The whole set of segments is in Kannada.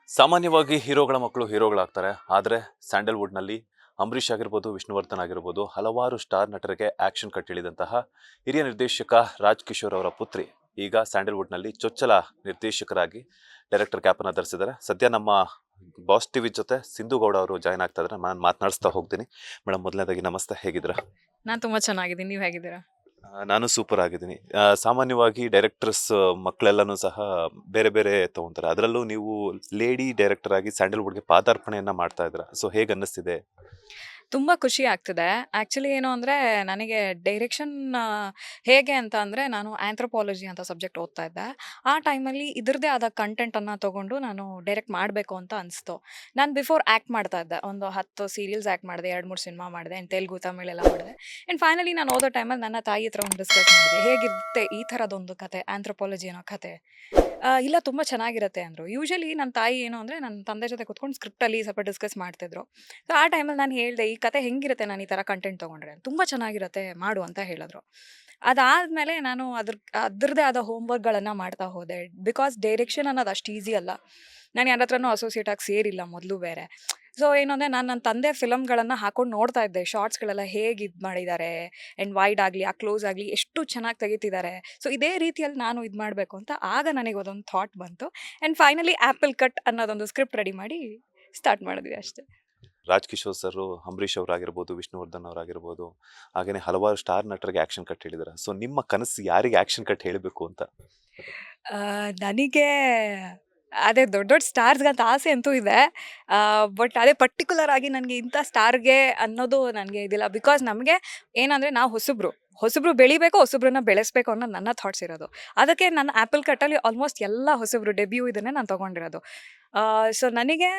ಸಾಮಾನ್ಯವಾಗಿ ಹೀರೋಗಳ ಮಕ್ಕಳು ಹೀರೋಗಳಾಗ್ತಾರೆ. ಆದರೆ ಸ್ಯಾಂಡಲ್‌ವುಡ್‌ನಲ್ಲಿ ಅಂಬರೀಷ್ ಆಗಿರ್ಬೋದು, ವಿಷ್ಣುವರ್ಧನ್ ಆಗಿರ್ಬೋದು, ಹಲವಾರು ಸ್ಟಾರ್ ನಟರಿಗೆ ಆಕ್ಷನ್ ಕಟ್ ಇಳಿದಂತಹ ಹಿರಿಯ ನಿರ್ದೇಶಕ ರಾಜ್ ಕಿಶೋರ್ ಅವರ ಪುತ್ರಿ ಈಗ ಸ್ಯಾಂಡಲ್‌ವುಡ್‌ನಲ್ಲಿ ಚೊಚ್ಚಲ ನಿರ್ದೇಶಕರಾಗಿ ಡೈರೆಕ್ಟರ್ ಕ್ಯಾಪನ್ನು ಧರಿಸಿದ್ದಾರೆ. ಸದ್ಯ ನಮ್ಮ ಬಾಸ್ ಟಿವಿ ಜೊತೆ ಸಿಂಧು ಗೌಡ ಅವರು ಜಾಯ್ನ್ ಆಗ್ತಾ ಇದ್ದಾರೆ. ನಾನು ಮಾತನಾಡಿಸ್ತಾ ಹೋಗ್ತೀನಿ. ಮೇಡಮ್, ಮೊದಲನೇದಾಗಿ ನಮಸ್ತೆ, ಹೇಗಿದ್ದೀರಾ? ನಾನು ತುಂಬಾ ಚೆನ್ನಾಗಿದ್ದೀನಿ. ನೀವ್ ಹೇಗಿದ್ದೀರಾ? ನಾನು ಸೂಪರ್ ಆಗಿದ್ದೀನಿ. ಸಾಮಾನ್ಯವಾಗಿ ಡೈರೆಕ್ಟರ್ಸ್ ಮಕ್ಕಳೆಲ್ಲನೂ ಸಹ ಬೇರೆ ಬೇರೆ ತಗೊಂತಾರೆ. ಅದರಲ್ಲೂ ನೀವು ಲೇಡಿ ಡೈರೆಕ್ಟರ್ ಆಗಿ ಸ್ಯಾಂಡಲ್‌ವುಡ್‌ಗೆ ಪಾದಾರ್ಪಣೆಯನ್ನ ಮಾಡ್ತಾ ಇದ್ದೀರಾ. ಸೊ ಹೇಗೆ ಅನ್ನಿಸ್ತಿದೆ? ತುಂಬಾ ಖುಷಿ ಆಗ್ತಿದೆ. ಆಕ್ಚುಲಿ ಏನು ಅಂದ್ರೆ ನನಗೆ ಡೈರೆಕ್ಷನ್ ಹೇಗೆ ಅಂತ ಅಂದ್ರೆ ನಾನು ಆಂಥ್ರೋಪಾಲಜಿ ಅಂತ ಸಬ್ಜೆಕ್ಟ್ ಓದ್ತಾ ಇದ್ದೆ. ಆ ಟೈಮಲ್ಲಿ ಇದ್ರದ್ದೇ ಆದ ಕಂಟೆಂಟನ್ನು ತಗೊಂಡು ನಾನು ಡೈರೆಕ್ಟ್ ಮಾಡಬೇಕು ಅಂತ ಅನಿಸ್ತು. ನಾನು ಬಿಫೋರ್ ಆ್ಯಕ್ಟ್ ಮಾಡ್ತಾ ಇದ್ದೆ. ಒಂದು 10 ಸೀರಿಯಲ್ಸ್ ಆ್ಯಕ್ಟ್ ಮಾಡಿದೆ, 2-3 ಸಿನಿಮಾ ಮಾಡಿದೆ. ಆ್ಯಂಡ್ ತೆಲುಗು, ತಮಿಳೆಲ್ಲ ಮಾಡಿದೆ. ಆ್ಯಂಡ್ ಫೈನಲಿ ನಾನು ಓದೋ ಟೈಮಲ್ಲಿ ನನ್ನ ತಾಯಿ ಹತ್ರ ಒಂದು ಡಿಸ್ಕಸ್ ಮಾಡಿದೆ. ಹೇಗಿರುತ್ತೆ ಈ ಥರದೊಂದು ಕತೆ, ಆಂಥ್ರೋಪಾಲಜಿ ಅನ್ನೋ ಕತೆ? ಇಲ್ಲ ತುಂಬ ಚೆನ್ನಾಗಿರುತ್ತೆ ಅಂದರು. ಯೂಶಲಿ ನನ್ನ ತಾಯಿ ಏನು ಅಂದರೆ ನನ್ನ ತಂದೆ ಜೊತೆ ಕೂತ್ಕೊಂಡು ಸ್ಕ್ರಿಪ್ಟಲ್ಲಿ ಸ್ವಲ್ಪ ಡಿಸ್ಕಸ್ ಮಾಡ್ತಿದ್ರು. ಸೊ ಆ ಟೈಮಲ್ಲಿ ನಾನು ಹೇಳಿದೆ, ಈ ಕತೆ ಹೆಂಗಿರುತ್ತೆ ನಾನು ಈ ಥರ ಕಂಟೆಂಟ್ ತೊಗೊಂಡ್ರೆ? ತುಂಬ ಚೆನ್ನಾಗಿರುತ್ತೆ, ಮಾಡು ಅಂತ ಹೇಳಿದ್ರು. ಅದಾದಮೇಲೆ ನಾನು ಅದ್ರದ್ದೇ ಆದ ಹೋಮ್‌ವರ್ಕ್‌ಗಳನ್ನು ಮಾಡ್ತಾ ಹೋದೆ. ಬಿಕಾಸ್ ಡೈರೆಕ್ಷನ್ ಅನ್ನೋದು ಅಷ್ಟು ಈಸಿ ಅಲ್ಲ. ನಾನು ಯಾರ ಹತ್ರನೂ ಅಸೋಸಿಯೇಟ್ ಆಗಿ ಸೇರಿಲ್ಲ ಮೊದಲು ಬೇರೆ. ಸೊ ಏನು ಅಂದರೆ ನಾನು ನನ್ನ ತಂದೆ ಫಿಲಮ್ಗಳನ್ನು ಹಾಕೊಂಡು ನೋಡ್ತಾ ಇದ್ದೆ. ಶಾರ್ಟ್ಸ್ಗಳೆಲ್ಲ ಹೇಗೆ ಇದು ಮಾಡಿದ್ದಾರೆ, ಆ್ಯಂಡ್ ವೈಡ್ ಆಗಲಿ ಆ ಕ್ಲೋಸ್ ಆಗಲಿ ಎಷ್ಟು ಚೆನ್ನಾಗಿ ತೆಗಿತಿದ್ದಾರೆ. ಸೊ ಇದೇ ರೀತಿಯಲ್ಲಿ ನಾನು ಇದು ಮಾಡಬೇಕು ಅಂತ ಆಗ ನನಗೆ ಅದೊಂದು ಥಾಟ್ ಬಂತು. ಆ್ಯಂಡ್ ಫೈನಲಿ ಆ್ಯಪಲ್ ಕಟ್ ಅನ್ನೋದೊಂದು ಸ್ಕ್ರಿಪ್ಟ್ ರೆಡಿ ಮಾಡಿ ಸ್ಟಾರ್ಟ್ ಮಾಡಿದ್ವಿ ಅಷ್ಟೇ. ರಾಜ್ ಕಿಶೋರ್ ಸರ್, ಅಂಬರೀಷ್ ಅವರಾಗಿರ್ಬೋದು, ವಿಷ್ಣುವರ್ಧನ್ ಅವರಾಗಿರ್ಬೋದು, ಹಾಗೇನೆ ಹಲವಾರು ಸ್ಟಾರ್ ನಟರಿಗೆ ಆಕ್ಷನ್ ಕಟ್ ಹೇಳಿದ್ದಾರೆ. ಸೊ ನಿಮ್ಮ ಕನಸು ಯಾರಿಗೆ ಆಕ್ಷನ್ ಕಟ್ ಹೇಳಬೇಕು ಅಂತ? ನನಗೆ ಅದೇ ದೊಡ್ಡ ದೊಡ್ಡ ಸ್ಟಾರ್ಸ್‌ಗಂತ ಆಸೆ ಅಂತೂ ಇದೆ. ಬಟ್ ಅದೇ ಪರ್ಟಿಕ್ಯುಲರ್ ಆಗಿ ನನಗೆ ಇಂಥ ಸ್ಟಾರ್‌ಗೆ ಅನ್ನೋದು ನನಗೆ ಇದಿಲ್ಲ. ಬಿಕಾಸ್ ನಮಗೆ ಏನಂದರೆ ನಾವು ಹೊಸಬ್ರು ಬೆಳಿಬೇಕು, ಹೊಸಬ್ರನ್ನ ಬೆಳೆಸಬೇಕು ಅನ್ನೋದು ನನ್ನ ಥಾಟ್ಸ್ ಇರೋದು. ಅದಕ್ಕೆ ನನ್ನ ಆ್ಯಪಲ್ ಕಟ್ಟಲ್ಲಿ ಆಲ್ಮೋಸ್ಟ್ ಎಲ್ಲ ಹೊಸಬ್ರು ಡೆಬ್ಯೂ ಇದನ್ನೇ ನಾನು ತೊಗೊಂಡಿರೋದು. ಸೊ ನನಗೆ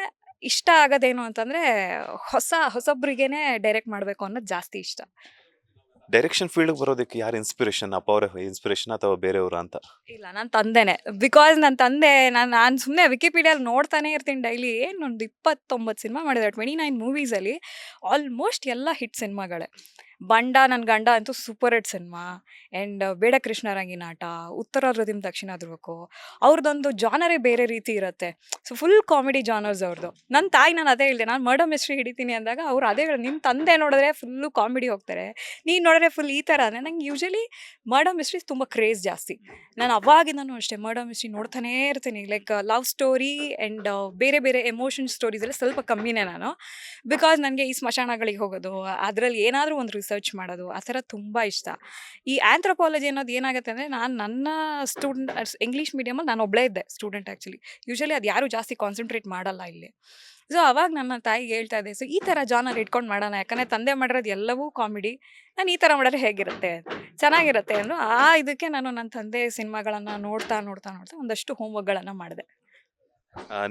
ಇಷ್ಟ ಆಗೋದೇನು ಅಂತಂದರೆ ಹೊಸಬ್ರಿಗೇನೆ ಡೈರೆಕ್ಟ್ ಮಾಡಬೇಕು ಅನ್ನೋದು ಜಾಸ್ತಿ ಇಷ್ಟ. ಡೈರೆಕ್ಷನ್ ಫೀಲ್ಡ್‌ಗೆ ಬರೋದಕ್ಕೆ ಯಾರು ಇನ್ಸ್ಪಿರೇಷನ್? ಅಪ್ಪ ಅವರ ಇನ್ಸ್ಪಿರೇಷನ್ ಅಥವಾ ಬೇರೆಯವರಾ ಅಂತ? ಇಲ್ಲ, ನನ್ನ ತಂದೆನೇ. ಬಿಕಾಸ್ ನನ್ನ ತಂದೆ ನಾನು ಸುಮ್ಮನೆ ವಿಕಿಪೀಡಿಯಲ್ಲಿ ನೋಡ್ತಾನೆ ಇರ್ತೀನಿ ಡೈಲಿ. ಏನೊಂದು 29 ಸಿನಿಮಾ ಮಾಡಿದ್ದಾರೆ. 29 ಮೂವೀಸಲ್ಲಿ ಆಲ್ಮೋಸ್ಟ್ ಎಲ್ಲ ಹಿಟ್ ಸಿನಿಮಾಗಳೇ. ಬಂಡ ನನ್ನ ಗಂಡ ಅಂತೂ ಸೂಪರ್ ಹಿಟ್ ಸಿನಿಮಾ. ಆ್ಯಂಡ್ ಬೇಡ ಕೃಷ್ಣರಂಗಿನಾಟ, ಉತ್ತರ ಹೃದಯಂ ದಕ್ಷಿಣ ಧ್ರುವಕ್ಕೂ ಅವ್ರದ್ದೊಂದು ಜಾನರೇ ಬೇರೆ ರೀತಿ ಇರುತ್ತೆ. ಸೊ ಫುಲ್ ಕಾಮಿಡಿ ಜಾನರ್ಸ್ ಅವ್ರದ್ದು. ನನ್ನ ತಾಯಿ ನಾನು ಅದೇ ಹೇಳಿದೆ, ನಾನು ಮರ್ಡರ್ ಮಿಸ್ಟ್ರಿ ಹಿಡಿತೀನಿ ಅಂದಾಗ ಅವ್ರು ಅದೇ ಹೇಳಿದ್ರು, ನಿಮ್ಮ ತಂದೆ ನೋಡಿದ್ರೆ ಫುಲ್ಲು ಕಾಮಿಡಿ ಹೋಗ್ತಾರೆ, ನೀನು ನೋಡಿದ್ರೆ ಫುಲ್ ಈ ಥರ. ನಂಗೆ ಯೂಶಲಿ ಮರ್ಡರ್ ಮಿಸ್ಟ್ರೀಸ್ ತುಂಬ ಕ್ರೇಜ್ ಜಾಸ್ತಿ. ನಾನು ಅವಾಗಿಂದನೂ ಅಷ್ಟೇ ಮರ್ಡರ್ ಮಿಸ್ಟ್ರಿ ನೋಡ್ತಾನೇ ಇರ್ತೀನಿ. ಲೈಕ್ ಲವ್ ಸ್ಟೋರಿ ಆ್ಯಂಡ್ ಬೇರೆ ಬೇರೆ ಎಮೋಷನ್ ಸ್ಟೋರೀಸ್ ಎಲ್ಲ ಸ್ವಲ್ಪ ಕಮ್ಮಿನೇ ನಾನು. ಬಿಕಾಸ್ ನನಗೆ ಈ ಸ್ಮಶಾನಗಳಿಗೆ ಹೋಗೋದು, ಅದರಲ್ಲಿ ಏನಾದರೂ ಒಂದು ರಿಸರ್ಚ್ ಮಾಡೋದು, ಆ ಥರ ತುಂಬ ಇಷ್ಟ. ಈ ಆಂಥ್ರೋಪಾಲಜಿ ಅನ್ನೋದು ಏನಾಗುತ್ತೆ ಅಂದರೆ, ನನ್ನ ಇಂಗ್ಲೀಷ್ ಮೀಡಿಯಮಲ್ಲಿ ನಾನು ಒಬ್ಬಳೇ ಇದ್ದೆ ಸ್ಟೂಡೆಂಟ್ ಆ್ಯಕ್ಚುಲಿ. ಯೂಶಲಿ ಅದು ಯಾರೂ ಜಾಸ್ತಿ ಕಾನ್ಸಂಟ್ರೇಟ್ ಮಾಡಲ್ಲ ಇಲ್ಲಿ. ಸೊ ಅವಾಗ ನನ್ನ ತಾಯಿಗೆ ಹೇಳ್ತಾ ಇದ್ದೆ, ಸೊ ಈ ಥರ ಜಾನರ್ ಇಟ್ಕೊಂಡು ಮಾಡೋಣ, ಯಾಕಂದರೆ ತಂದೆ ಮಾಡಿರೋದು ಎಲ್ಲವೂ ಕಾಮಿಡಿ, ನಾನು ಈ ಥರ ಮಾಡಿದ್ರೆ ಹೇಗಿರುತ್ತೆ, ಚೆನ್ನಾಗಿರುತ್ತೆ ಅಂದರು. ಇದಕ್ಕೆ ನಾನು ನನ್ನ ತಂದೆ ಸಿನಿಮಾಗಳನ್ನು ನೋಡ್ತಾ ನೋಡ್ತಾ ನೋಡ್ತಾ ಒಂದಷ್ಟು ಹೋಮ್‌ವರ್ಕ್‌ಗಳನ್ನು ಮಾಡಿದೆ.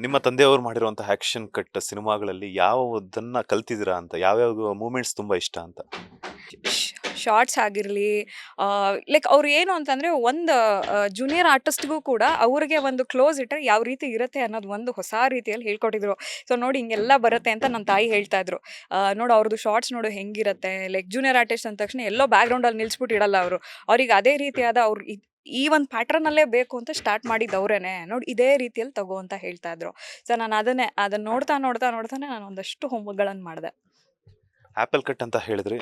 ನಿಮ್ಮ ತಂದೆಯವರು ಮಾಡಿರುವಂತಹ ಆಕ್ಷನ್ ಕಟ್ ಸಿನಿಮಾಗಳಲ್ಲಿ ಯಾವುದನ್ನ ಕಲ್ತಿದ್ದೀರಾ ಅಂತ? ಯಾವ್ಯಾವ ಮೂಮೆಂಟ್ಸ್ ತುಂಬಾ ಇಷ್ಟ ಅಂತ? ಶಾರ್ಟ್ಸ್ ಆಗಿರಲಿ, ಲೈಕ್ ಅವ್ರು ಏನು ಅಂತಂದರೆ ಒಂದು ಜೂನಿಯರ್ ಆರ್ಟಿಸ್ಟ್ಗೂ ಕೂಡ ಅವ್ರಿಗೆ ಒಂದು ಕ್ಲೋಸ್ ಇಟ್ಟರೆ ಯಾವ ರೀತಿ ಇರುತ್ತೆ ಅನ್ನೋದು ಒಂದು ಹೊಸ ರೀತಿಯಲ್ಲಿ ಹೇಳ್ಕೊಟ್ಟಿದ್ರು. ಸೊ ನೋಡಿ ಹಿಂಗೆಲ್ಲ ಬರುತ್ತೆ ಅಂತ ನನ್ನ ತಾಯಿ ಹೇಳ್ತಾ ಇದ್ರು. ನೋಡು ಅವ್ರದ್ದು ಶಾರ್ಟ್ಸ್ ನೋಡು ಹೆಂಗಿರುತ್ತೆ, ಲೈಕ್ ಜೂನಿಯರ್ ಆರ್ಟಿಸ್ಟ್ ಅಂದ ತಕ್ಷಣ ಎಲ್ಲೋ ಬ್ಯಾಕ್‌ಗ್ರೌಂಡಲ್ಲಿ ನಿಲ್ಲಿಸ್ಬಿಟ್ಟು ಇಡಲ್ಲ ಅವರು. ಅವ್ರಿಗೆ ಅದೇ ರೀತಿಯಾದ ಅವ್ರು ಈ ಒಂದು ಪ್ಯಾಟ್ರನಲ್ಲೇ ಬೇಕು ಅಂತ ಸ್ಟಾರ್ಟ್ ಮಾಡಿದ್ದವ್ರೇನೆ. ನೋಡಿ ಇದೇ ರೀತಿಯಲ್ಲಿ ತಗೋ ಅಂತ ಹೇಳ್ತಾ ಇದ್ರು. ಸೊ ನಾನು ಅದನ್ನ ನೋಡ್ತಾನೆ ನಾನು ಒಂದಷ್ಟು ಹೋಮ್‌ವರ್ಕ್‌ಗಳನ್ನು ಮಾಡಿದೆ. ಆಪಲ್ ಕಟ್ ಅಂತ ಹೇಳಿದ್ರಿ.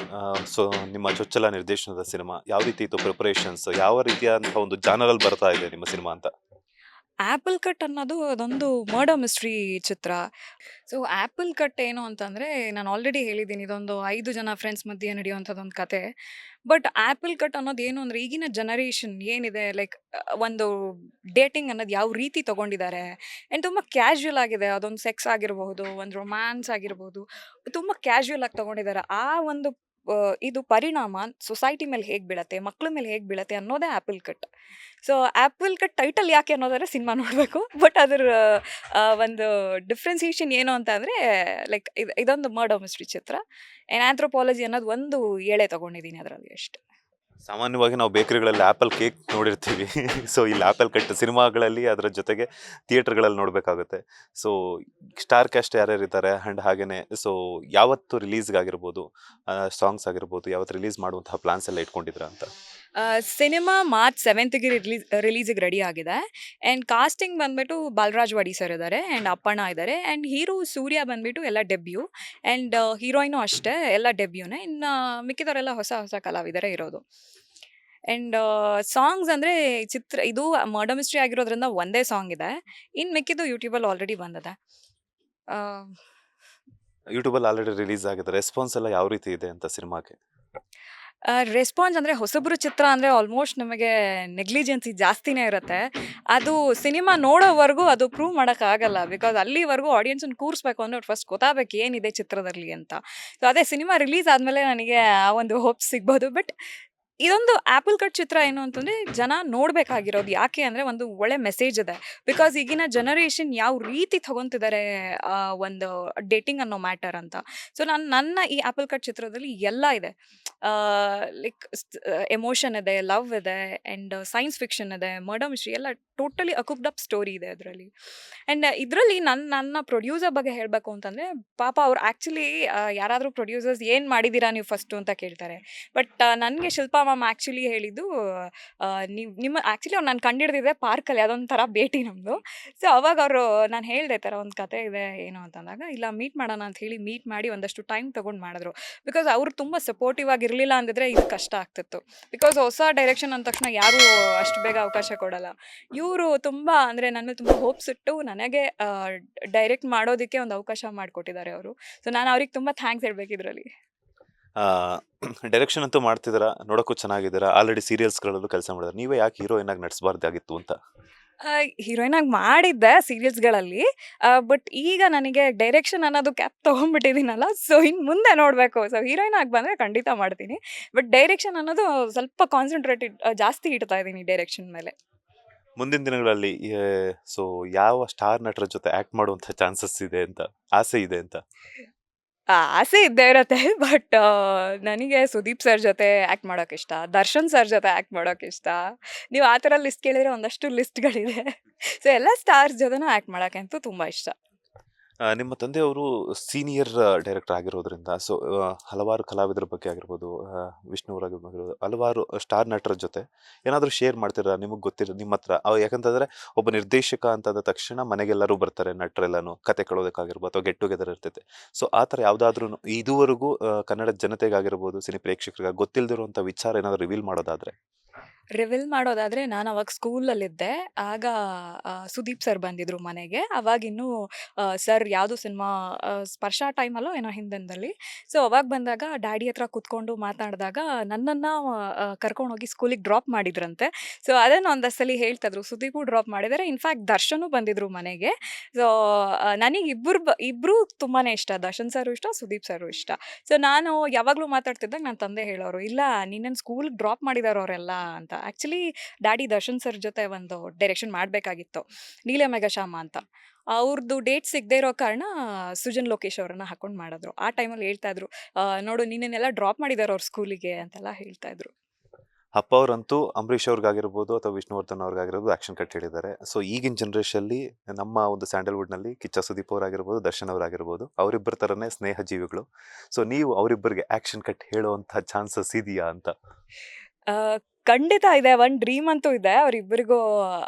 ಸೊ ನಿಮ್ಮ ಚೊಚ್ಚಲ ನಿರ್ದೇಶನದ ಸಿನಿಮಾ ಯಾವ ರೀತಿ ಇತ್ತು? ಪ್ರಿಪರೇಷನ್ಸ್ ಯಾವ ರೀತಿಯಾದಂತಹ ಒಂದು ಜಾನರಲ್ಲಿ ಬರ್ತಾ ಇದೆ ನಿಮ್ಮ ಸಿನಿಮಾ ಅಂತ? ಆ್ಯಪಲ್ ಕಟ್ ಅನ್ನೋದು ಅದೊಂದು ಮರ್ಡರ್ ಮಿಸ್ಟ್ರಿ ಚಿತ್ರ. ಸೊ ಆ್ಯಪಲ್ ಕಟ್ ಏನು ಅಂತಂದರೆ, ನಾನು ಆಲ್ರೆಡಿ ಹೇಳಿದ್ದೀನಿ, ಇದೊಂದು 5 ಜನ ಫ್ರೆಂಡ್ಸ್ ಮಧ್ಯೆ ನಡೆಯುವಂಥದ್ದೊಂದು ಕತೆ. ಬಟ್ ಆ್ಯಪಲ್ ಕಟ್ ಅನ್ನೋದು ಏನು ಅಂದರೆ, ಈಗಿನ ಜನರೇಷನ್ ಏನಿದೆ, ಲೈಕ್ ಒಂದು ಡೇಟಿಂಗ್ ಅನ್ನೋದು ಯಾವ ರೀತಿ ತೊಗೊಂಡಿದ್ದಾರೆ ಆ್ಯಂಡ್ ತುಂಬ ಕ್ಯಾಶುಯಲ್ ಆಗಿದೆ. ಅದೊಂದು ಸೆಕ್ಸ್ ಆಗಿರಬಹುದು, ಒಂದು ರೊಮ್ಯಾನ್ಸ್ ಆಗಿರ್ಬೋದು, ತುಂಬ ಕ್ಯಾಶುಯಲ್ ಆಗಿ ತೊಗೊಂಡಿದ್ದಾರೆ. ಆ ಒಂದು ಇದು ಪರಿಣಾಮ ಸೊಸೈಟಿ ಮೇಲೆ ಹೇಗೆ ಬೀಳತ್ತೆ, ಮಕ್ಳ ಮೇಲೆ ಹೇಗೆ ಬೀಳತ್ತೆ ಅನ್ನೋದೇ apple cut. So apple cut title ಯಾಕೆ ಅನ್ನೋದಾದ್ರೆ ಸಿನಿಮಾ ನೋಡಬೇಕು. ಬಟ್ ಅದರ ಒಂದು ಡಿಫ್ರೆನ್ಸಿಯೇಷನ್ ಏನು ಅಂತ ಅಂದರೆ, ಲೈಕ್ ಇದೊಂದು ಮರ್ಡರ್ ಮಿಸ್ಟ್ರಿ ಚಿತ್ರ. ಆಂಥ್ರೋಪಾಲಜಿ ಅನ್ನೋದು ಒಂದು ಎಳೆ ತೊಗೊಂಡಿದ್ದೀನಿ ಅದರಲ್ಲಿ ಅಷ್ಟೆ. ಸಾಮಾನ್ಯವಾಗಿ ನಾವು ಬೇಕರಿಗಳಲ್ಲಿ ಆಪಲ್ ಕೇಕ್ ನೋಡಿರ್ತೀವಿ. ಸೊ ಇಲ್ಲಿ ಆಪಲ್ ಕಟ್ ಸಿನಿಮಾಗಳಲ್ಲಿ ಅದರ ಜೊತೆಗೆ ಥಿಯೇಟರ್ಗಳಲ್ಲಿ ನೋಡಬೇಕಾಗುತ್ತೆ. ಸೊ ಸ್ಟಾರ್ ಕ್ಯಾಸ್ಟ್ ಯಾರ್ಯಾರು ಇದ್ದಾರೆ ಆ್ಯಂಡ್ ಹಾಗೇನೆ ಸೊ ಯಾವತ್ತು ರಿಲೀಸ್ಗಾಗಿರ್ಬೋದು, ಸಾಂಗ್ಸ್ ಆಗಿರ್ಬೋದು, ಯಾವತ್ತು ರಿಲೀಸ್ ಮಾಡುವಂತಹ ಪ್ಲಾನ್ಸ್ ಎಲ್ಲ ಇಟ್ಕೊಂಡಿದ್ರ ಅಂತ? ಸಿನಿಮಾ ಮಾರ್ಚ್ 7ಗೆ ರಿಲೀಸಿಗೆ ರೆಡಿ ಆಗಿದೆ. ಆ್ಯಂಡ್ ಕಾಸ್ಟಿಂಗ್ ಬಂದ್ಬಿಟ್ಟು ಬಾಲರಾಜ್ ವಾಡಿ ಸರ್ ಇದ್ದಾರೆ ಆ್ಯಂಡ್ ಅಪ್ಪಣ್ಣ ಇದ್ದಾರೆ ಆ್ಯಂಡ್ ಹೀರೋ ಸೂರ್ಯ ಬಂದ್ಬಿಟ್ಟು ಎಲ್ಲ ಡೆಬ್ಯೂ ಆ್ಯಂಡ್ ಹೀರೋಯಿನು ಅಷ್ಟೇ ಎಲ್ಲ ಡೆಬ್ಯೂನೇ. ಇನ್ನು ಮಿಕ್ಕಿದವರೆಲ್ಲ ಹೊಸ ಹೊಸ ಕಲಾವಿದರೇ ಇರೋದು. ಆ್ಯಂಡ್ ಸಾಂಗ್ಸ್ ಅಂದರೆ ಇದು ಮರ್ಡರ್ ಮಿಸ್ಟ್ರಿ ಆಗಿರೋದ್ರಿಂದ ಒಂದೇ ಸಾಂಗ್ ಇದೆ. ಇನ್ನು ಮಿಕ್ಕಿದ್ದು ಯೂಟ್ಯೂಬಲ್ಲಿ ಆಲ್ರೆಡಿ ಬಂದಿದೆ. ಆ, ಯೂಟ್ಯೂಬಲ್ಲಿ ಆಲ್ರೆಡಿ ರಿಲೀಸ್ ಆಗಿದೆ. ರೆಸ್ಪಾನ್ಸ್ ಎಲ್ಲ ಯಾವ ರೀತಿ ಇದೆ ಅಂತ ಸಿನಿಮಾಗೆ? ರೆಸ್ಪಾನ್ಸ್ ಅಂದರೆ ಹೊಸಬ್ರು ಚಿತ್ರ ಅಂದರೆ ಆಲ್ಮೋಸ್ಟ್ ನಮಗೆ ನೆಗ್ಲಿಜೆನ್ಸಿ ಜಾಸ್ತಿನೇ ಇರುತ್ತೆ. ಅದು ಸಿನಿಮಾ ನೋಡೋವರೆಗೂ ಅದು ಪ್ರೂವ್ ಮಾಡೋಕ್ಕಾಗಲ್ಲ. ಬಿಕಾಸ್ ಅಲ್ಲಿವರೆಗೂ ಆಡಿಯನ್ಸನ್ನು ಕೂರಿಸ್ಬೇಕು ಅಂದರೆ ಅವ್ರು ಫಸ್ಟ್ ಗೊತ್ತಾಗಬೇಕು ಏನಿದೆ ಚಿತ್ರದಲ್ಲಿ ಅಂತ. ಸೊ ಅದೇ ಸಿನಿಮಾ ರಿಲೀಸ್ ಆದಮೇಲೆ ನನಗೆ ಆ ಒಂದು ಹೋಪ್ ಸಿಗ್ಬೋದು. ಬಟ್ ಇದೊಂದು ಆ್ಯಪಲ್ ಕಟ್ ಚಿತ್ರ ಏನು ಅಂತಂದರೆ ಜನ ನೋಡಬೇಕಾಗಿರೋದು ಯಾಕೆ ಅಂದರೆ ಒಂದು ಒಳ್ಳೆ ಮೆಸೇಜ್ ಇದೆ. ಬಿಕಾಸ್ ಈಗಿನ ಜನರೇಷನ್ ಯಾವ ರೀತಿ ತಗೊತಿದ್ದಾರೆ ಒಂದು ಡೇಟಿಂಗ್ ಅನ್ನೋ ಮ್ಯಾಟರ್ ಅಂತ. ಸೊ ನನ್ನ ಈ ಆ್ಯಪಲ್ ಕಟ್ ಚಿತ್ರದಲ್ಲಿ ಎಲ್ಲ ಇದೆ. ಲೈಕ್ ಎಮೋಷನ್ ಇದೆ, ಲವ್ ಇದೆ ಆ್ಯಂಡ್ ಸೈನ್ಸ್ ಫಿಕ್ಷನ್ ಇದೆ, ಮರ್ಡರ್ ಮಿಸ್ಟ್ರಿ ಎಲ್ಲ ಟೋಟಲಿ ಅಕುಪ್ಡ್ ಅಪ್ ಸ್ಟೋರಿ ಇದೆ ಅದರಲ್ಲಿ. ಆ್ಯಂಡ್ ಇದರಲ್ಲಿ ನನ್ನ ಪ್ರೊಡ್ಯೂಸರ್ ಬಗ್ಗೆ ಹೇಳಬೇಕು ಅಂತಂದರೆ ಪಾಪ ಅವ್ರು ಆ್ಯಕ್ಚುಲಿ ಯಾರಾದರೂ ಪ್ರೊಡ್ಯೂಸರ್ಸ್ ಏನು ಮಾಡಿದ್ದೀರಾ ನೀವು ಫಸ್ಟು ಅಂತ ಕೇಳ್ತಾರೆ. ಬಟ್ ನನಗೆ ಶಿಲ್ಪಾ ಮ್ಯಾಮ್ ಆ್ಯಕ್ಚುಲಿ ಹೇಳಿದ್ದು ನಿಮ್ಮ ಆ್ಯಕ್ಚುಲಿ ಅವ್ರು ನಾನು ಕಂಡಿಡ್ದಿದ್ದೆ ಪಾರ್ಕಲ್ಲಿ ಅದೊಂಥರ ಭೇಟಿ ನಮ್ಮದು. ಸೊ ಅವಾಗ ಅವರು ನಾನು ಹೇಳಿದೆ ಥರ ಒಂದು ಕತೆ ಇದೆ ಏನು ಅಂತಂದಾಗ ಇಲ್ಲ ಮೀಟ್ ಮಾಡೋಣ ಅಂತ ಹೇಳಿ ಮೀಟ್ ಮಾಡಿ ಒಂದಷ್ಟು ಟೈಮ್ ತೊಗೊಂಡು ಮಾಡಿದ್ರು. ಬಿಕಾಸ್ ಅವರು ತುಂಬ ಸಪೋರ್ಟಿವ್ ಆಗಿರಲಿಲ್ಲ ಅಂದಿದ್ರೆ ಇದು ಕಷ್ಟ ಆಗ್ತಿತ್ತು. ಬಿಕಾಸ್ ಹೊಸ ಡೈರೆಕ್ಷನ್ ಅಂದ ತಕ್ಷಣ ಯಾರೂ ಅಷ್ಟು ಬೇಗ ಅವಕಾಶ ಕೊಡಲ್ಲ. ಇವರು ತುಂಬ ಅಂದರೆ ನನ್ನ ಮೇಲೆ ತುಂಬ ಹೋಪ್ಸ್ ಇಟ್ಟು ನನಗೆ ಡೈರೆಕ್ಟ್ ಮಾಡೋದಕ್ಕೆ ಒಂದು ಅವಕಾಶ ಮಾಡಿಕೊಟ್ಟಿದ್ದಾರೆ ಅವರು. ಸೊ ನಾನು ಅವ್ರಿಗೆ ತುಂಬ ಥ್ಯಾಂಕ್ಸ್ ಹೇಳ್ಬೇಕು ಇದರಲ್ಲಿ. ಡೈರೆಕ್ಷನ್ ಅಂತೂ ಮಾಡ್ತಿದ್ದೀರಾ, ನೋಡೋಕ್ಕೂ ಚೆನ್ನಾಗಿದ್ದೀರಾ, ಆಲ್ರೆಡಿ ಸೀರಿಯಲ್ಸ್ಗಳಲ್ಲೂ ಕೆಲಸ ಮಾಡಿದ್ದಾರೆ. ನೀವೇ ಯಾಕೆ ಹೀರೋಯಿನ್ ಆಗಿ ನಟಿಸಬಾರ್ದಾಗಿತ್ತು ಅಂತ? ಹೀರೋಯಿನ್ ಆಗಿ ಮಾಡಿದ್ದೆ ಸೀರಿಯಲ್ಸ್ಗಳಲ್ಲಿ. ಬಟ್ ಈಗ ನನಗೆ ಡೈರೆಕ್ಷನ್ ಅನ್ನೋದು ಕ್ಯಾಪ್ ತೊಗೊಂಡ್ಬಿಟ್ಟಿದ್ದೀನಲ್ಲ, ಸೊ ಇನ್ನು ಮುಂದೆ ನೋಡಬೇಕು. ಸೊ ಹೀರೋಯಿನ್ ಆಗಿ ಬಂದರೆ ಖಂಡಿತ ಮಾಡ್ತೀನಿ. ಬಟ್ ಡೈರೆಕ್ಷನ್ ಅನ್ನೋದು ಸ್ವಲ್ಪ ಕಾನ್ಸಂಟ್ರೇಟೆಡ್ ಜಾಸ್ತಿ ಇಡ್ತಾ ಇದ್ದೀನಿ ಡೈರೆಕ್ಷನ್ ಮೇಲೆ. ಮುಂದಿನ ದಿನಗಳಲ್ಲಿ ಸೊ ಯಾವ ಸ್ಟಾರ್ ನಟರ ಜೊತೆ ಆಕ್ಟ್ ಮಾಡುವಂಥ ಚಾನ್ಸಸ್ ಇದೆ ಅಂತ, ಆಸೆ ಇದೆ ಅಂತ? ಆಸೆ ಇದ್ದೇ ಇರತ್ತೆ. ಬಟ್ ನನಗೆ ಸುದೀಪ್ ಸರ್ ಜೊತೆ ಆ್ಯಕ್ಟ್ ಮಾಡೋಕೆ ಇಷ್ಟ, ದರ್ಶನ್ ಸರ್ ಜೊತೆ ಆ್ಯಕ್ಟ್ ಮಾಡೋಕೆ ಇಷ್ಟ. ನೀವು ಆ ಥರ ಲಿಸ್ಟ್ ಕೇಳಿದರೆ ಒಂದಷ್ಟು ಲಿಸ್ಟ್ಗಳಿದೆ. ಸೊ ಎಲ್ಲ ಸ್ಟಾರ್ಸ್ ಜೊತೆನೂ ಆ್ಯಕ್ಟ್ ಮಾಡೋಕ್ಕೆ ಅಂತೂ ತುಂಬ ಇಷ್ಟ. ನಿಮ್ಮ ತಂದೆಯವರು ಸೀನಿಯರ್ ಡೈರೆಕ್ಟರ್ ಆಗಿರೋದ್ರಿಂದ ಸೊ ಹಲವಾರು ಕಲಾವಿದರ ಬಗ್ಗೆ ಆಗಿರ್ಬೋದು, ವಿಷ್ಣು ಅವರಾಗಿರ್ಬೋದು, ಹಲವಾರು ಸ್ಟಾರ್ ನಟರ ಜೊತೆ ಏನಾದರೂ ಶೇರ್ ಮಾಡ್ತೀರಾ? ನಿಮಗೆ ಗೊತ್ತಿರೋ ನಿಮ್ಮ ಹತ್ರ ಯಾಕಂತಂದರೆ ಒಬ್ಬ ನಿರ್ದೇಶಕ ಅಂತಂದ ತಕ್ಷಣ ಮನೆಗೆಲ್ಲರೂ ಬರ್ತಾರೆ, ನಟರೆಲ್ಲನೂ ಕತೆ ಕೇಳೋದಕ್ಕಾಗಿರ್ಬೋದು ಅಥವಾ ಗೆಟ್ ಟುಗೆದರ್ ಇರ್ತೈತೆ. ಸೊ ಆ ಥರ ಯಾವುದಾದ್ರೂ ಇದುವರೆಗೂ ಕನ್ನಡ ಜನತೆಗಾಗಿರ್ಬೋದು, ಸಿನಿ ಪ್ರೇಕ್ಷಕರಿಗೆ ಗೊತ್ತಿಲ್ಲದಿರುವಂಥ ವಿಚಾರ ಏನಾದರೂ ರಿವೀಲ್ ಮಾಡೋದಾದರೆ? ರಿವೀಲ್ ಮಾಡೋದಾದರೆ ನಾನು ಅವಾಗ ಸ್ಕೂಲಲ್ಲಿದ್ದೆ. ಆಗ ಸುದೀಪ್ ಸರ್ ಬಂದಿದ್ದರು ಮನೆಗೆ. ಅವಾಗಿನ್ನೂ ಸರ್ ಯಾವುದು ಸಿನಿಮಾ ಸ್ಪರ್ಶ ಟೈಮಲ್ಲೋ ಏನೋ ಹಿಂದಿನದಲ್ಲಿ. ಸೊ ಅವಾಗ ಬಂದಾಗ ಡ್ಯಾಡಿ ಹತ್ರ ಕೂತ್ಕೊಂಡು ಮಾತಾಡಿದಾಗ ನನ್ನನ್ನು ಕರ್ಕೊಂಡೋಗಿ ಸ್ಕೂಲಿಗೆ ಡ್ರಾಪ್ ಮಾಡಿದ್ರಂತೆ. ಸೊ ಅದನ್ನು ಒಂದಷ್ಟು ಸಲ ಹೇಳ್ತಾಯಿದ್ರು, ಸುದೀಪು ಡ್ರಾಪ್ ಮಾಡಿದ್ದಾರೆ. ಇನ್ಫ್ಯಾಕ್ಟ್ ದರ್ಶನೂ ಬಂದಿದ್ದರು ಮನೆಗೆ. ಸೊ ನನಗೆ ಇಬ್ಬರೂ ತುಂಬಾ ಇಷ್ಟ, ದರ್ಶನ್ ಸರು ಇಷ್ಟ, ಸುದೀಪ್ ಸರು ಇಷ್ಟ. ಸೊ ನಾನು ಯಾವಾಗಲೂ ಮಾತಾಡ್ತಿದ್ದಾಗ ನನ್ನ ತಂದೆ ಹೇಳೋರು, ಇಲ್ಲ ನಿನ್ನನ್ನು ಸ್ಕೂಲಿಗೆ ಡ್ರಾಪ್ ಮಾಡಿದಾರೆ ಅವರೆಲ್ಲ ಅಂತ. ಆ್ಯಕ್ಚುಲಿ ಡ್ಯಾಡಿ ದರ್ಶನ್ ಸರ್ ಜೊತೆ ಒಂದು ಡೈರೆಕ್ಷನ್ ಮಾಡಬೇಕಾಗಿತ್ತು, ನೀಲ ಮೇಘಶ್ಯಾಮ ಅಂತ. ಅವ್ರದ್ದು ಡೇಟ್ ಸಿಗದೇ ಇರೋ ಕಾರಣ ಸುಜನ್ ಲೋಕೇಶ್ ಅವರನ್ನು ಹಾಕೊಂಡು ಮಾಡಿದ್ರು. ಆ ಟೈಮಲ್ಲಿ ಹೇಳ್ತಾಯಿದ್ರು, ನೋಡು ನಿನ್ನೆಲ್ಲ ಡ್ರಾಪ್ ಮಾಡಿದ್ದಾರೆ ಅವ್ರ ಸ್ಕೂಲಿಗೆ ಅಂತೆಲ್ಲ ಹೇಳ್ತಾಯಿದ್ರು. ಅಪ್ಪ ಅವರಂತೂ ಅಂಬರೀಷ್ ಅವ್ರಿಗಾಗಿರ್ಬೋದು ಅಥವಾ ವಿಷ್ಣುವರ್ಧನ್ ಅವ್ರಿಗಾಗಿರ್ಬೋದು ಆ್ಯಕ್ಷನ್ ಕಟ್ ಹೇಳಿದ್ದಾರೆ. ಸೊ ಈಗಿನ ಜನ್ರೇಷನ್ಲಿ ನಮ್ಮ ಒಂದು ಸ್ಯಾಂಡಲ್ವುಡ್ನಲ್ಲಿ ಕಿಚ್ಚ ಸುದೀಪ್ ಅವರಾಗಿರ್ಬೋದು, ದರ್ಶನ್ ಅವರಾಗಿರ್ಬೋದು, ಅವರಿಬ್ಬರ ಥರನೇ ಸ್ನೇಹ ಜೀವಿಗಳು. ಸೊ ನೀವು ಅವರಿಬ್ಬರಿಗೆ ಆ್ಯಕ್ಷನ್ ಕಟ್ ಹೇಳುವಂಥ ಚಾನ್ಸಸ್ ಇದೆಯಾ ಅಂತ? ಖಂಡಿತ ಇದೆ. ಒಂದು ಡ್ರೀಮ್ ಅಂತೂ ಇದೆ ಅವರಿಬ್ಬರಿಗೂ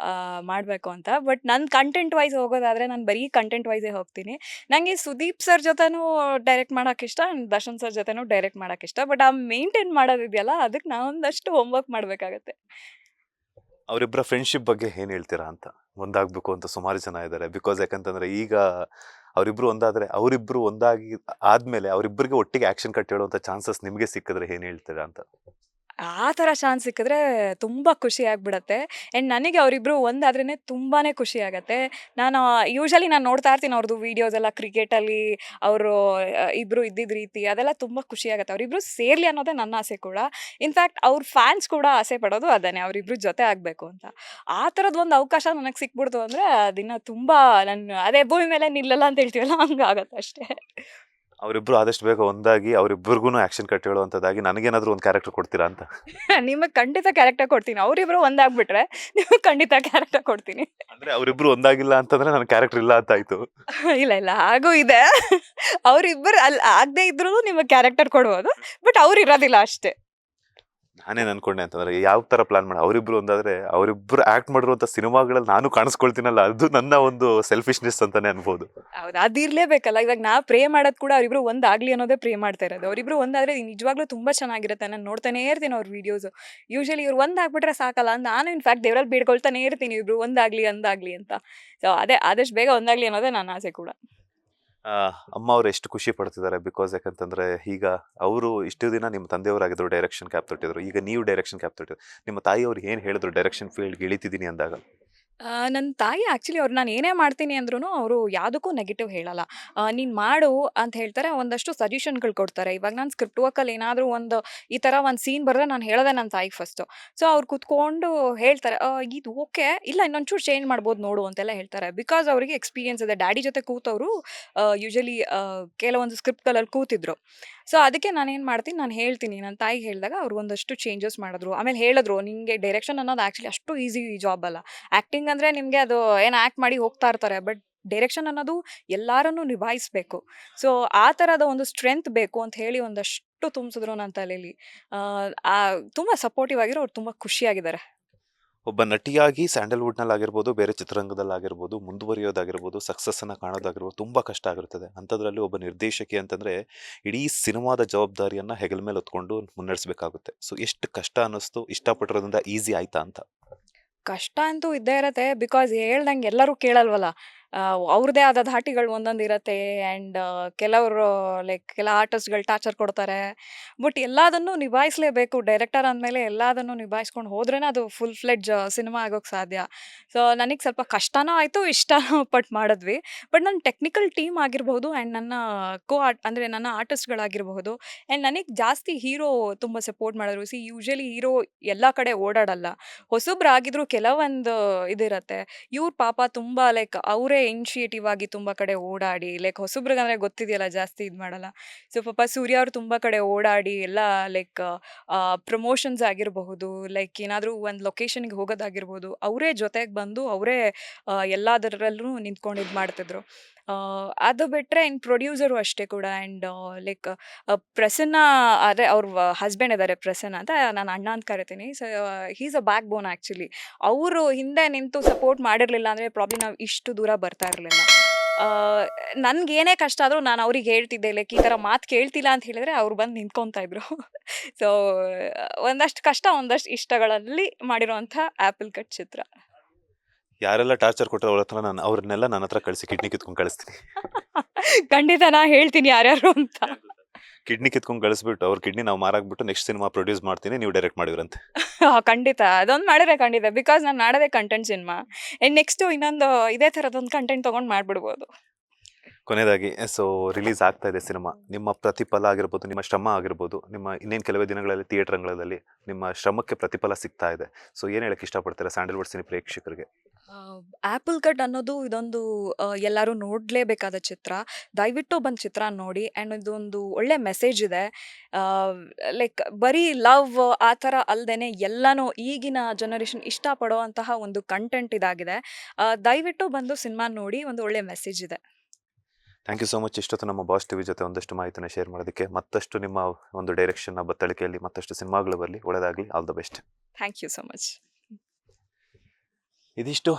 ಮಾಡಬೇಕು ಅಂತ. ಬಟ್ ನನ್ನ ಕಂಟೆಂಟ್ ವೈಸ್ ಹೋಗೋದಾದರೆ ನಾನು ಬರೀ ಕಂಟೆಂಟ್ ವೈಸೇ ಹೋಗ್ತೀನಿ. ನನಗೆ ಸುದೀಪ್ ಸರ್ ಜೊತೆನೂ ಡೈರೆಕ್ಟ್ ಮಾಡೋಕ್ಕಿಷ್ಟ ಆ್ಯಂಡ್ ದರ್ಶನ್ ಸರ್ ಜೊತೆನೂ ಡೈರೆಕ್ಟ್ ಮಾಡೋಕ್ಕಿಷ್ಟ. ಬಟ್ ಆ ಮೇಂಟೈನ್ ಮಾಡೋದಿದೆಯಲ್ಲ, ಅದಕ್ಕೆ ನಾವೊಂದಷ್ಟು ಹೋಮ್ವರ್ಕ್ ಮಾಡಬೇಕಾಗತ್ತೆ. ಅವರಿಬ್ಬರ ಫ್ರೆಂಡ್ಶಿಪ್ ಬಗ್ಗೆ ಏನು ಹೇಳ್ತೀರಾ ಅಂತ? ಒಂದಾಗಬೇಕು ಅಂತ ಸುಮಾರು ಜನ ಇದ್ದಾರೆ. ಬಿಕಾಸ್ ಯಾಕಂತಂದರೆ ಈಗ ಅವರಿಬ್ಬರು ಒಂದಾದರೆ, ಅವರಿಬ್ಬರು ಒಂದಾಗಿ ಆದಮೇಲೆ ಅವರಿಬ್ಬರಿಗೆ ಒಟ್ಟಿಗೆ ಆ್ಯಕ್ಷನ್ ಕಟ್ ಹೇಳುವಂಥ ಚಾನ್ಸಸ್ ನಿಮಗೆ ಸಿಕ್ಕಿದ್ರೆ ಏನು ಹೇಳ್ತೀರಾ ಅಂತ? ಆ ಥರ ಚಾನ್ಸ್ ಸಿಕ್ಕಿದ್ರೆ ತುಂಬ ಖುಷಿ ಆಗಿಬಿಡತ್ತೆ. ಆ್ಯಂಡ್ ನನಗೆ ಅವರಿಬ್ಬರು ಒಂದಾದ್ರೇ ತುಂಬಾ ಖುಷಿ ಆಗುತ್ತೆ. ನಾನು ಯೂಶ್ವಲಿ ನಾನು ನೋಡ್ತಾ ಇರ್ತೀನಿ ಅವ್ರದ್ದು ವೀಡಿಯೋಸ್ ಎಲ್ಲ, ಕ್ರಿಕೆಟಲ್ಲಿ ಅವರು ಇಬ್ಬರು ಇದ್ದಿದ್ದ ರೀತಿ ಅದೆಲ್ಲ ತುಂಬ ಖುಷಿ ಆಗುತ್ತೆ. ಅವರಿಬ್ಬರು ಸೇರಲಿ ಅನ್ನೋದೇ ನನ್ನ ಆಸೆ ಕೂಡ. ಇನ್ಫ್ಯಾಕ್ಟ್ ಅವ್ರ ಫ್ಯಾನ್ಸ್ ಕೂಡ ಆಸೆ ಪಡೋದು ಅದನ್ನೇ, ಅವರಿಬ್ಬರು ಜೊತೆ ಆಗಬೇಕು ಅಂತ. ಆ ಥರದ್ದು ಒಂದು ಅವಕಾಶ ನನಗೆ ಸಿಕ್ಬಿಡ್ತು ಅಂದರೆ ಅದನ್ನು ತುಂಬ ನಾನು ಅದೇ ಭೂಮಿ ಮೇಲೆ ನಿಲ್ಲಲ್ಲ ಅಂತ ಹೇಳ್ತೀವಲ್ಲ, ಹಂಗೆ ಆಗುತ್ತೆ ಅಷ್ಟೇ. ಅವರಿಬ್ಬರು ಆದಷ್ಟು ಬೇಗ ಒಂದಾಗಿ ಅವರಿಬ್ಬರಿಗೂ ಆ್ಯಕ್ಷನ್ ಕಟ್ ಹೇಳುವಂಥದ್ದಾಗಿ ನನಗೇನಾದರೂ ಒಂದು ಕ್ಯಾರೆಕ್ಟರ್ ಕೊಡ್ತೀರಾ ಅಂತ? ನಿಮಗೆ ಖಂಡಿತ ಕ್ಯಾರೆಕ್ಟರ್ ಕೊಡ್ತೀನಿ. ಅವರಿಬ್ಬರು ಒಂದಾಗ್ಬಿಟ್ರೆ ನಿಮಗೆ ಖಂಡಿತ ಕ್ಯಾರೆಕ್ಟರ್ ಕೊಡ್ತೀನಿ. ಅಂದರೆ ಅವರಿಬ್ಬರು ಒಂದಾಗಿಲ್ಲ ಅಂತಂದರೆ ನನ್ನ ಕ್ಯಾರೆಕ್ಟರ್ ಇಲ್ಲ ಅಂತ ಆಯಿತು. ಇಲ್ಲ ಹಾಗೂ ಇದೆ. ಅವರಿಬ್ಬರು ಅಲ್ಲಿ ಆಗದೆ ಇದ್ರೂ ನಿಮಗೆ ಕ್ಯಾರೆಕ್ಟರ್ ಕೊಡ್ಬೋದು. ಬಟ್ ಅವ್ರು ಇರೋದಿಲ್ಲ ಅಷ್ಟೇ. ನಾನೇನು ಅನ್ಕೊಂಡೆ ಅಂತಂದ್ರೆ ಯಾವ ತರ ಪ್ಲಾನ್ ಮಾಡಿ ಅವರಿಬ್ರು ಒಂದಾದ್ರೆ ಅವರಿಬ್ರು ಆಕ್ಟ್ ಮಾಡಿರುವಂತ ಸಿನಿಮಾಗಳಲ್ಲಿ ನಾನು ಕಾಣಿಸ್ಕೊಳ್ತೀನಲ್ಲ, ಅದು ನನ್ನ ಒಂದು ಸೆಲ್ಫಿಶ್ನೆಸ್ ಅಂತಾನೆ ಅನ್ಬೋದು. ಹೌದು, ಅದಿರ್ಲೇಬೇಕಲ್ಲ. ಇವಾಗ ನಾ ಪ್ರೇ ಮಾಡೋದು ಕೂಡ ಅವರಿಬ್ರು ಒಂದಾಗ್ಲಿ ಅನ್ನೋದೇ ಪ್ರೇ ಮಾಡ್ತಾ ಇರೋದು. ಅವರಿಬ್ರು ಒಂದಾದ್ರೆ ನಿಜವಾಗ್ಲೂ ತುಂಬಾ ಚೆನ್ನಾಗಿರುತ್ತೆ. ನಾನು ನೋಡ್ತಾನೆ ಇರ್ತೀನಿ ಅವ್ರ ವಿಡಿಯೋಸ್. ಯೂಶಲಿ ಇವ್ರು ಒಂದಾಗ್ಬಿಟ್ರೆ ಸಾಕಲ್ಲ ಅಂತ ನಾನು ಇನ್ಫ್ಯಾಕ್ಟ್ ದೇವರಲ್ಲಿ ಬೇಡ್ಕೊಳ್ತಾನೆ ಇರ್ತೀನಿ, ಇಬ್ರು ಒಂದಾಗ್ಲಿ ಅಂತ. ಸೊ ಅದೇ ಆದಷ್ಟು ಬೇಗ ಒಂದಾಗ್ಲಿ ಅನ್ನೋದೇ ನನ್ನ ಆಸೆ ಕೂಡ. ಅಮ್ಮ ಅವ್ರು ಎಷ್ಟು ಖುಷಿ ಪಡ್ತಿದ್ದಾರೆ, ಬಿಕಾಸ್ ಯಾಕಂತಂದ್ರೆ ಈಗ ಅವರು ಇಷ್ಟು ದಿನ ನಿಮ್ಮ ತಂದೆಯವರಾಗಿದ್ರು, ಡೈರೆಕ್ಷನ್ ಕ್ಯಾಪ್ ತೊಟ್ಟಿದ್ರು, ಈಗ ನೀವು ಡೈರೆಕ್ಷನ್ ಕ್ಯಾಪ್ ತೊಟ್ಟಿದ್ರು. ನಿಮ್ಮ ತಾಯಿಯವ್ರು ಏನು ಹೇಳಿದ್ರು ಡೈರೆಕ್ಷನ್ ಫೀಲ್ಡ್ಗೆ ಇಳಿತಿದ್ದೀನಿ ಅಂದಾಗ? ನನ್ನ ತಾಯಿ ಆ್ಯಕ್ಚುಲಿ ಅವ್ರು ನಾನು ಏನೇ ಮಾಡ್ತೀನಿ ಅಂದ್ರೂ ಅವರು ಯಾವುದಕ್ಕೂ ನೆಗೆಟಿವ್ ಹೇಳಲ್ಲ. ನೀನು ಮಾಡು ಅಂತ ಹೇಳ್ತಾರೆ, ಒಂದಷ್ಟು ಸಜೆಷನ್ಗಳು ಕೊಡ್ತಾರೆ. ಇವಾಗ ನಾನು ಸ್ಕ್ರಿಪ್ಟ್ ವರ್ಕಲ್ಲಿ ಏನಾದರೂ ಒಂದು ಈ ಥರ ಒಂದು ಸೀನ್ ಬರೆದ್ರೆ ನಾನು ಹೇಳೋದೆ ನನ್ನ ತಾಯಿಗೆ ಫಸ್ಟು. ಸೊ ಅವ್ರು ಕುತ್ಕೊಂಡು ಹೇಳ್ತಾರೆ, ಇದು ಓಕೆ, ಇಲ್ಲ ಇನ್ನೊಂಚೂರು ಚೇಂಜ್ ಮಾಡ್ಬೋದು ನೋಡು ಅಂತೆಲ್ಲ ಹೇಳ್ತಾರೆ. ಬಿಕಾಸ್ ಅವರಿಗೆ ಎಕ್ಸ್ಪೀರಿಯನ್ಸ್ ಇದೆ. ಡ್ಯಾಡಿ ಜೊತೆ ಕೂತವರು ಯೂಶಲಿ ಕೆಲವೊಂದು ಸ್ಕ್ರಿಪ್ಟ್ಗಳಲ್ಲಿ ಕೂತಿದ್ರು. ಸೊ ಅದಕ್ಕೆ ನಾನೇನು ಮಾಡ್ತೀನಿ, ನಾನು ಹೇಳ್ತೀನಿ. ನನ್ನ ತಾಯಿಗೆ ಹೇಳಿದಾಗ ಅವ್ರು ಒಂದಷ್ಟು ಚೇಂಜಸ್ ಮಾಡಿದ್ರು. ಆಮೇಲೆ ಹೇಳಿದ್ರು, ನಿಮಗೆ ಡೈರೆಕ್ಷನ್ ಅನ್ನೋದು ಆ್ಯಕ್ಚುಲಿ ಅಷ್ಟು ಈಸಿ ಜಾಬ್ ಅಲ್ಲ. ಆ್ಯಕ್ಟಿಂಗ್ ಅಂದರೆ ನಿಮಗೆ ಅದು ಏನು ಆ್ಯಕ್ಟ್ ಮಾಡಿ ಹೋಗ್ತಾ ಇರ್ತಾರೆ, ಬಟ್ ಡೈರೆಕ್ಷನ್ ಅನ್ನೋದು ಎಲ್ಲರನ್ನೂ ನಿಭಾಯಿಸಬೇಕು. ಸೊ ಆ ಥರದ ಒಂದು ಸ್ಟ್ರೆಂತ್ ಬೇಕು ಅಂತ ಹೇಳಿ ಒಂದಷ್ಟು ತುಂಬಿಸಿದ್ರು ನನ್ನ ತಲೆಯಲ್ಲಿ. ತುಂಬ ಸಪೋರ್ಟಿವ್ ಆಗಿರೋ ಅವ್ರು ತುಂಬ ಖುಷಿಯಾಗಿದ್ದಾರೆ. ಒಬ್ಬ ನಟಿಯಾಗಿ ಸ್ಯಾಂಡಲ್ವುಡ್ನಲ್ಲಾಗಿರ್ಬೋದು, ಬೇರೆ ಚಿತ್ರರಂಗದಲ್ಲಾಗಿರ್ಬೋದು, ಮುಂದುವರಿಯೋದಾಗಿರ್ಬೋದು, ಸಕ್ಸಸ್ಸನ್ನು ಕಾಣೋದಾಗಿರ್ಬೋದು ತುಂಬ ಕಷ್ಟ ಆಗಿರ್ತದೆ. ಅಂಥದ್ರಲ್ಲಿ ಒಬ್ಬ ನಿರ್ದೇಶಕಿ ಅಂತಂದರೆ ಇಡೀ ಸಿನಿಮಾದ ಜವಾಬ್ದಾರಿಯನ್ನು ಹೆಗಲ ಮೇಲೆ ಹೊತ್ಕೊಂಡು ಮುನ್ನಡೆಸಬೇಕಾಗುತ್ತೆ. ಸೊ ಎಷ್ಟು ಕಷ್ಟ ಅನ್ನಿಸ್ತು, ಇಷ್ಟಪಟ್ಟಿರೋದ್ರಿಂದ ಈಸಿ ಆಯ್ತಾ ಅಂತ? ಕಷ್ಟ ಅಂತೂ ಇದ್ದೇ ಇರತ್ತೆ. ಬಿಕಾಸ್ ಹೇಳ್ದಂಗೆ ಎಲ್ಲರೂ ಕೇಳಲ್ವಲ್ಲ. ಅವ್ರದ್ದೇ ಆದ ಧಾಟಿಗಳು ಒಂದೊಂದು ಇರತ್ತೆ. ಆ್ಯಂಡ್ ಕೆಲವರು ಕೆಲ ಆರ್ಟಿಸ್ಟ್ಗಳು ಟಾರ್ಚರ್ ಕೊಡ್ತಾರೆ. ಬಟ್ ಎಲ್ಲದನ್ನೂ ನಿಭಾಯಿಸಲೇಬೇಕು. ಡೈರೆಕ್ಟರ್ ಅಂದಮೇಲೆ ಎಲ್ಲದನ್ನೂ ನಿಭಾಯಿಸ್ಕೊಂಡು ಹೋದ್ರೇ ಅದು ಫುಲ್ ಫ್ಲೆಡ್ಜ್ ಸಿನಿಮಾ ಆಗೋಕ್ಕೆ ಸಾಧ್ಯ. ಸೊ ನನಗೆ ಸ್ವಲ್ಪ ಕಷ್ಟನೂ ಆಯಿತು, ಇಷ್ಟನೂ ಪಟ್ಟು ಮಾಡಿದ್ವಿ. ಬಟ್ ನನ್ನ ಟೆಕ್ನಿಕಲ್ ಟೀಮ್ ಆಗಿರ್ಬೋದು ಆ್ಯಂಡ್ ನನ್ನ ಅಂದರೆ ನನ್ನ ಆರ್ಟಿಸ್ಟ್ಗಳಾಗಿರ್ಬಹುದು ಆ್ಯಂಡ್ ನನಗೆ ಜಾಸ್ತಿ ಹೀರೋ ತುಂಬ ಸಪೋರ್ಟ್ ಮಾಡಿದ್ರು. ಯೂಶಲಿ ಹೀರೋ ಎಲ್ಲ ಕಡೆ ಓಡಾಡಲ್ಲ. ಹೊಸಬ್ರಾಗಿದ್ರು ಕೆಲವೊಂದು ಇದಿರತ್ತೆ. ಇವ್ರ ಪಾಪ ತುಂಬ ಅವರೇ ಇನಿಷಿಯೇಟಿವ್ ಆಗಿ ತುಂಬ ಕಡೆ ಓಡಾಡಿ, ಹೊಸಬ್ರಿಗಂದ್ರೆ ಗೊತ್ತಿದೆಯಲ್ಲ, ಜಾಸ್ತಿ ಇದು ಮಾಡಲ್ಲ. ಸೊ ಪಾಪ ಸೂರ್ಯ ಅವ್ರು ತುಂಬ ಕಡೆ ಓಡಾಡಿ ಎಲ್ಲ ಪ್ರಮೋಷನ್ಸ್ ಆಗಿರಬಹುದು, ಏನಾದರೂ ಒಂದು ಲೊಕೇಶನ್ಗೆ ಹೋಗೋದಾಗಿರ್ಬೋದು, ಅವರೇ ಜೊತೆಗೆ ಬಂದು ಅವರೇ ಎಲ್ಲದರಲ್ಲೂ ನಿಂತ್ಕೊಂಡು ಇದು ಮಾಡ್ತಿದ್ರು. ಅದು ಬಿಟ್ಟರೆ ಇನ್ನು ಪ್ರೊಡ್ಯೂಸರು ಅಷ್ಟೇ ಕೂಡ. ಆ್ಯಂಡ್ ಪ್ರಸನ್ನ, ಅದೇ ಅವ್ರ ಹಸ್ಬೆಂಡ್ ಇದ್ದಾರೆ ಪ್ರಸನ್ನ ಅಂತ, ನಾನು ಅಣ್ಣ ಅಂತ ಕರಿತೀನಿ. So he's a backbone actually. ಅವರು ಹಿಂದೆ ನಿಂತು ಸಪೋರ್ಟ್ ಮಾಡಿರಲಿಲ್ಲ ಅಂದರೆ ಪ್ರಾಬ್ಲಿ ನಾವು ಇಷ್ಟು ದೂರ ಬರ್ತಾ ಇರಲಿಲ್ಲ. ನನಗೇನೇ ಕಷ್ಟ ಆದರೂ ನಾನು ಅವ್ರಿಗೆ ಹೇಳ್ತಿದ್ದೆ, ಈ ಥರ ಮಾತು ಕೇಳ್ತಿಲ್ಲ ಅಂತ ಹೇಳಿದ್ರೆ ಅವ್ರು ಬಂದು ನಿಂತ್ಕೊತಾ ಇದ್ರು. ಸೊ ಒಂದಷ್ಟು ಕಷ್ಟ ಒಂದಷ್ಟು ಇಷ್ಟಗಳಲ್ಲಿ ಮಾಡಿರೋವಂಥ ಆ್ಯಪಲ್ ಕಟ್ ಚಿತ್ರ. ಯಾರೆಲ್ಲ ಟಾರ್ಚರ್ ಕೊಟ್ಟರೆ ಅವ್ರನ್ನೆಲ್ಲ ನನ್ನ ಹತ್ರ ಕಳಿಸಿ, ಕಿಡ್ನಿ ಕಿತ್ಕೊಂಡು ಕಳಿಸ್ತೀನಿ. ಖಂಡಿತ ನಾ ಹೇಳ್ತೀನಿ ಯಾರ್ಯಾರು ಅಂತ. ಕಿಡ್ನಿ ಕಿತ್ಕೊಂಡು ಕಳಿಸ್ಬಿಟ್ಟು ಅವ್ರ ಕಿಡ್ನಿ ನಾವು ಮಾರಾಕ್ಬಿಟ್ಟು ನೆಕ್ಸ್ಟ್ ಸಿನಿಮಾ ಪ್ರೊಡ್ಯೂಸ್ ಮಾಡ್ತೀನಿ, ನೀವು ಡೈರೆಕ್ಟ್ ಮಾಡಿದ್ರಂತೆ. ಖಂಡಿತ ಅದೊಂದು ಮಾಡಿದ್ರೆ ಖಂಡಿತ. ಬಿಕಾಸ್ ನಾನು ಮಾಡೋದೇ ಕಂಟೆಂಟ್ ಸಿನಿಮಾ. ಆ್ಯಂಡ್ ನೆಕ್ಸ್ಟು ಇನ್ನೊಂದು ಇದೇ ಥರದೊಂದು ಕಂಟೆಂಟ್ ತೊಗೊಂಡು ಮಾಡಿಬಿಡ್ಬೋದು. ಕೊನೆಯದಾಗಿ, ಸೊ ರಿಲೀಸ್ ಆಗ್ತಾ ಇದೆ ಸಿನಿಮಾ. ನಿಮ್ಮ ಪ್ರತಿಫಲ ಆಗಿರ್ಬೋದು, ನಿಮ್ಮ ಶ್ರಮ ಆಗಿರ್ಬೋದು, ನಿಮ್ಮ ಇನ್ನೇನು ಕೆಲವೇ ದಿನಗಳಲ್ಲಿ ಥಿಯೇಟರ್ ಅಂಗಳದಲ್ಲಿ ನಿಮ್ಮ ಶ್ರಮಕ್ಕೆ ಪ್ರತಿಫಲ ಸಿಗ್ತಾ ಇದೆ. ಸೊ ಏನು ಹೇಳಕ್ಕೆ ಇಷ್ಟಪಡ್ತಾರೆ ಸ್ಯಾಂಡಲ್ವುಡ್ ಸಿನಿ ಪ್ರೇಕ್ಷಕರಿಗೆ? ಆ್ಯಪಲ್ ಕಟ್ ಅನ್ನೋದು ಇದೊಂದು ಎಲ್ಲರೂ ನೋಡಲೇಬೇಕಾದ ಚಿತ್ರ. ದಯವಿಟ್ಟು ಬಂದು ಚಿತ್ರ ನೋಡಿ. ಆ್ಯಂಡ್ ಇದೊಂದು ಒಳ್ಳೆ ಮೆಸೇಜ್ ಇದೆ. ಬರೀ ಲವ್ ಆ ಥರ ಅಲ್ಲದೆ ಎಲ್ಲನೂ ಈಗಿನ ಜನರೇಷನ್ ಇಷ್ಟಪಡೋ ಅಂತಹ ಒಂದು ಕಂಟೆಂಟ್ ಇದಾಗಿದೆ. ದಯವಿಟ್ಟು ಬಂದು ಸಿನಿಮಾ ನೋಡಿ, ಒಂದು ಒಳ್ಳೆ ಮೆಸೇಜ್ ಇದೆ. Thank you so much. ಇಷ್ಟೊತ್ತು ನಮ್ಮ ಬಾಸ್ ಟಿವಿ ಜೊತೆ ಒಂದಷ್ಟು ಮಾಹಿತಿನ ಶೇರ್ ಮಾಡೋದಕ್ಕೆ. ಮತ್ತಷ್ಟು ನಿಮ್ಮ ಒಂದು ಡೈರೆಕ್ಷನ್ನ ಬತ್ತಳಿಕೆಯಲ್ಲಿ ಮತ್ತಷ್ಟು ಸಿನಿಮಾಗಳು ಬರಲಿ, ಒಳ್ಳೆಯದಾಗಲಿ. All the best. Thank you so much. ಇದಿಷ್ಟು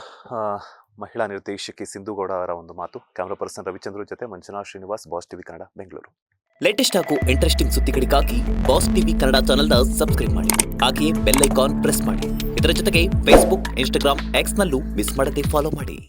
ಮಹಿಳಾ ನಿರ್ದೇಶಕಿ ಸಿಂಧು ಗೌಡ ಅವರ ಒಂದು ಮಾತು. ಕ್ಯಾಮ್ರಾ ಪರ್ಸನ್ ರವಿಚಂದ್ರ ಜೊತೆ Manjunath Srinivas, boss TV Kannada, Bengaluru. Latest ಹಾಗೂ ಇಂಟ್ರೆಸ್ಟಿಂಗ್ ಸುದ್ದಿಗಳಿಗಾಗಿ ಬಾಸ್ ಟಿವಿ ಕನ್ನಡ ಚಾನೆಲ್ನ ಸಬ್ಸ್ಕ್ರೈಬ್ ಮಾಡಿ. ಹಾಗೆಯೇ ಬೆಲ್ ಐಕಾನ್ ಪ್ರೆಸ್ ಮಾಡಿ. ಇದರ ಜೊತೆಗೆ ಫೇಸ್ಬುಕ್, ಇನ್ಸ್ಟಾಗ್ರಾಮ್, ಎಕ್ಸ್ನಲ್ಲೂ ಮಿಸ್ ಮಾಡದೆ ಫಾಲೋ ಮಾಡಿ.